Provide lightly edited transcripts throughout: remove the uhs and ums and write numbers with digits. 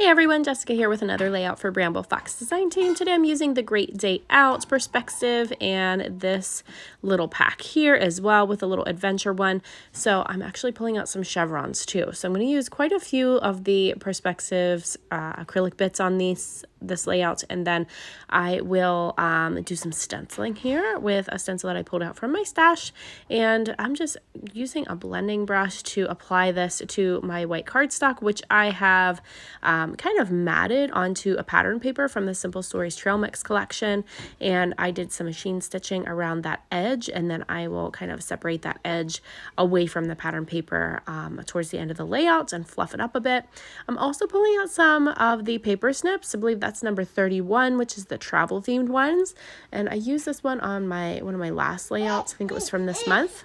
Hey everyone, Jessica here with another layout for Bramble Fox Design Team. Today I'm using the Great Day Out Perspective and this little pack here as well with a little adventure one. So I'm actually pulling out some chevrons too. So I'm going to use quite a few of the Perspectives acrylic bits on this layout, and then I will do some stenciling here with a stencil that I pulled out from my stash, and I'm just using a blending brush to apply this to my white cardstock, which I have kind of matted onto a pattern paper from the Simple Stories Trail Mix collection, and I did some machine stitching around that edge, and then I will kind of separate that edge away from the pattern paper towards the end of the layout and fluff it up a bit. I'm also pulling out some of the paper snips. I believe that's number 31, which is the travel themed ones, and I used this one on one of my last layouts. I think it was from this month.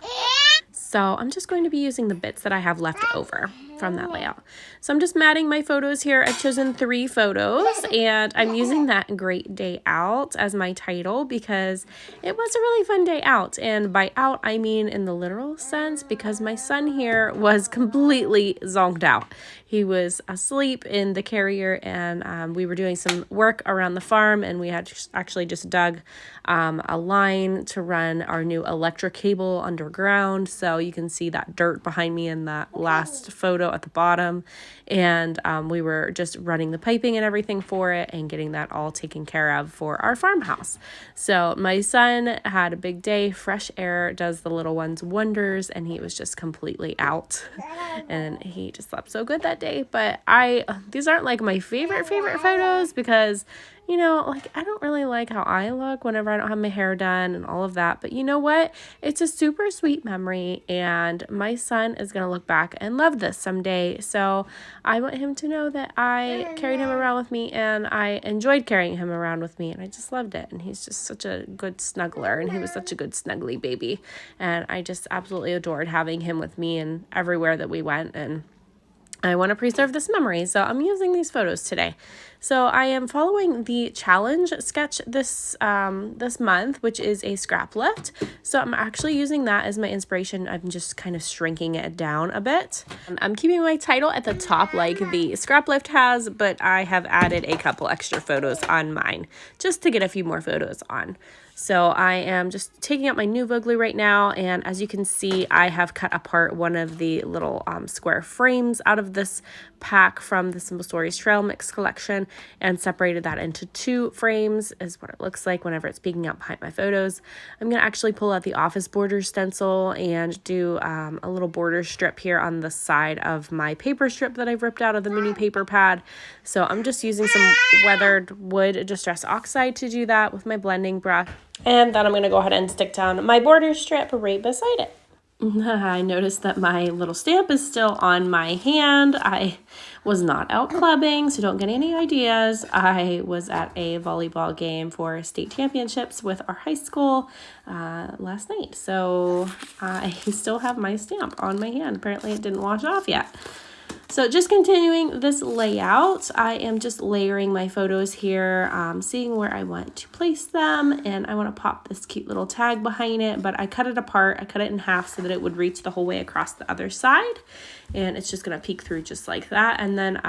So I'm just going to be using the bits that I have left over from that layout. So I'm just matting my photos here. I've chosen 3 photos, and I'm using that Great Day Out as my title because it was a really fun day out. And by out, I mean in the literal sense, because my son here was completely zonked out. He was asleep in the carrier, and we were doing some work around the farm, and we had actually just dug a line to run our new electric cable underground. So you can see that dirt behind me in that last photo at the bottom, and we were just running the piping and everything for it and getting that all taken care of for our farmhouse. So my son had a big day. Fresh air does the little ones wonders, and he was just completely out and he just slept so good that day. But these aren't like my favorite photos because, you know, like I don't really like how I look whenever I don't have my hair done and all of that. But you know what? It's a super sweet memory, and my son is going to look back and love this someday. So I want him to know that I carried him around with me, and I enjoyed carrying him around with me, and I just loved it. And he's just such a good snuggler, and he was such a good snuggly baby. And I just absolutely adored having him with me and everywhere that we went, and I want to preserve this memory, so I'm using these photos today. So I am following the challenge sketch this month, which is a scrap lift. So I'm actually using that as my inspiration. I'm just kind of shrinking it down a bit. I'm keeping my title at the top like the scrap lift has, but I have added a couple extra photos on mine just to get a few more photos on. So I am just taking out my Nuvo glue right now, and as you can see, I have cut apart one of the little square frames out of this pack from the Simple Stories Trail Mix collection and separated that into 2 frames is what it looks like whenever it's peeking out behind my photos. I'm going to actually pull out the office border stencil and do a little border strip here on the side of my paper strip that I've ripped out of the mini paper pad. So I'm just using some weathered wood distress oxide to do that with my blending brush. And then I'm going to go ahead and stick down my border strip right beside it. I noticed that my little stamp is still on my hand. I was not out clubbing, so don't get any ideas. I was at a volleyball game for state championships with our high school last night. So I still have my stamp on my hand. Apparently it didn't wash off yet. So just continuing this layout, I am just layering my photos here, seeing where I want to place them, and I want to pop this cute little tag behind it, but I cut it apart. I cut it in half so that it would reach the whole way across the other side, and it's just going to peek through just like that, and then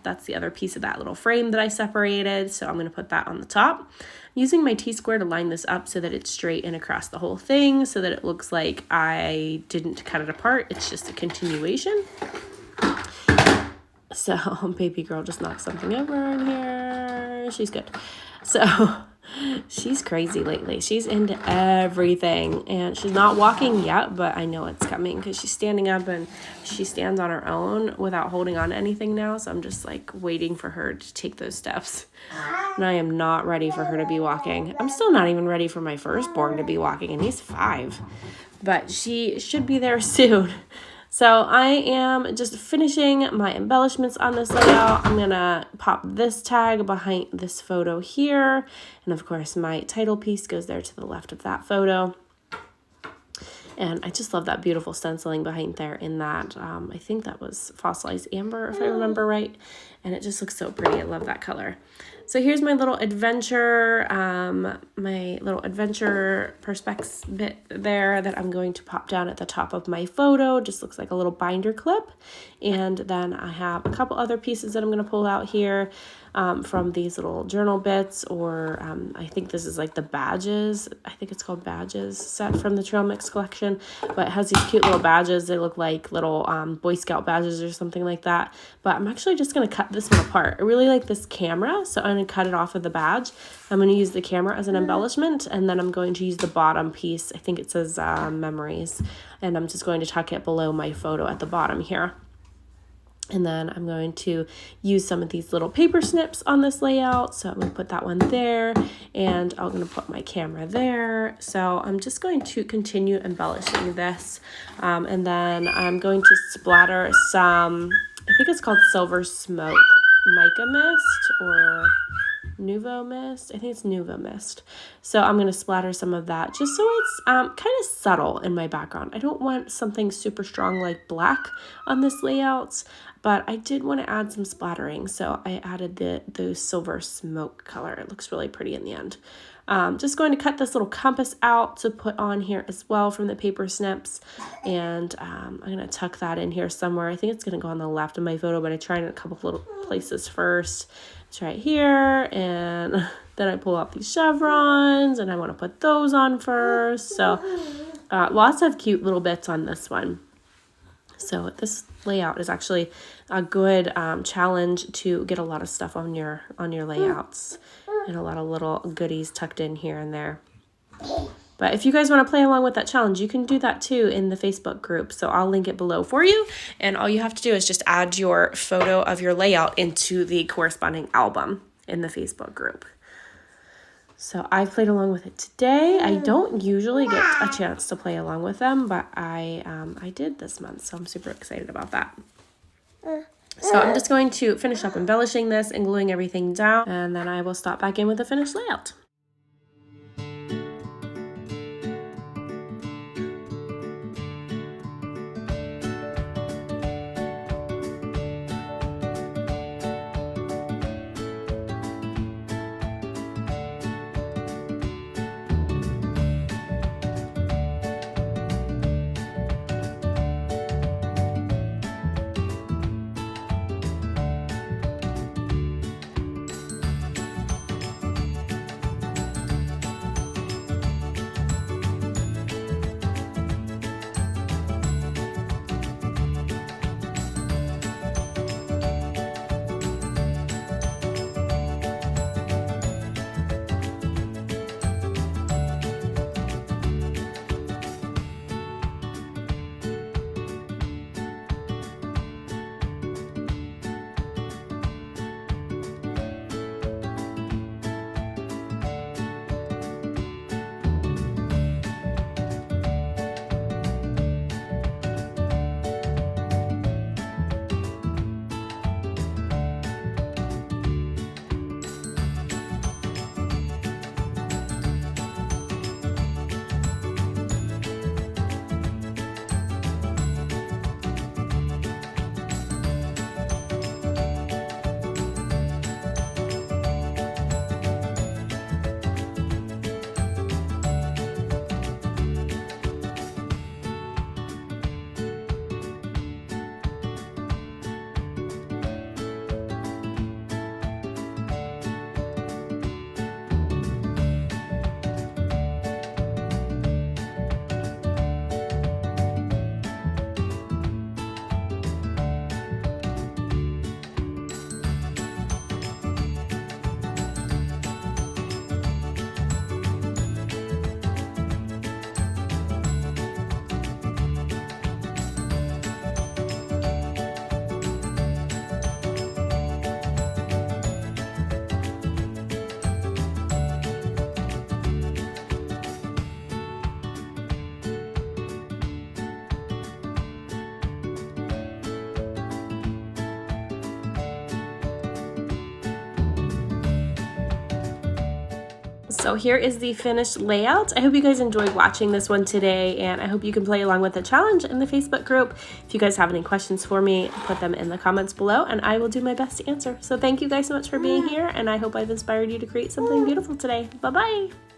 that's the other piece of that little frame that I separated, so I'm going to put that on the top. I'm using my T-square to line this up so that it's straight and across the whole thing, so that it looks like I didn't cut it apart. It's just a continuation. So baby girl just knocked something over in here. She's good. So she's crazy lately. She's into everything, and she's not walking yet, but I know it's coming because she's standing up and she stands on her own without holding on to anything now. So I'm just like waiting for her to take those steps, and I am not ready for her to be walking. I'm still not even ready for my firstborn to be walking, and he's 5, but she should be there soon. So I am just finishing my embellishments on this layout. I'm going to pop this tag behind this photo here. And of course, my title piece goes there to the left of that photo. And I just love that beautiful stenciling behind there in that, I think that was Fossilized Amber, if I remember right. And it just looks so pretty. I love that color. So here's my little adventure, perspex bit there that I'm going to pop down at the top of my photo. Just looks like a little binder clip. And then I have a couple other pieces that I'm going to pull out here from these little journal bits, or I think this is like the badges. I think it's called badges set from the Trail Mix collection, but it has these cute little badges. They look like little Boy Scout badges or something like that. But I'm actually just going to cut this one apart. I really like this camera, so I'm going to cut it off of the badge. I'm going to use the camera as an embellishment, and then I'm going to use the bottom piece. I think it says memories, and I'm just going to tuck it below my photo at the bottom here. And then I'm going to use some of these little paper snips on this layout. So I'm going to put that one there, and I'm going to put my camera there. So I'm just going to continue embellishing this. And then I'm going to splatter some, I think it's called Silver Smoke Mica Mist or Nuvo Mist. I think it's Nuvo Mist. So I'm going to splatter some of that just so it's kind of subtle in my background. I don't want something super strong like black on this layout, but I did want to add some splattering. So I added the silver smoke color. It looks really pretty in the end. Just going to cut this little compass out to put on here as well from the paper snips. And I'm going to tuck that in here somewhere. I think it's going to go on the left of my photo, but I tried it a couple little places first. It's right here, and then I pull out these chevrons, and I want to put those on first. So lots of cute little bits on this one. So this layout is actually a good challenge to get a lot of stuff on your layouts, and a lot of little goodies tucked in here and there. But if you guys want to play along with that challenge, you can do that too in the Facebook group. So I'll link it below for you. And all you have to do is just add your photo of your layout into the corresponding album in the Facebook group. So I played along with it today. I don't usually get a chance to play along with them, but I did this month. So I'm super excited about that. So I'm just going to finish up embellishing this and gluing everything down, and then I will stop back in with the finished layout. So here is the finished layout. I hope you guys enjoyed watching this one today, and I hope you can play along with the challenge in the Facebook group. If you guys have any questions for me, put them in the comments below and I will do my best to answer. So thank you guys so much for being here, and I hope I've inspired you to create something beautiful today. Bye-bye.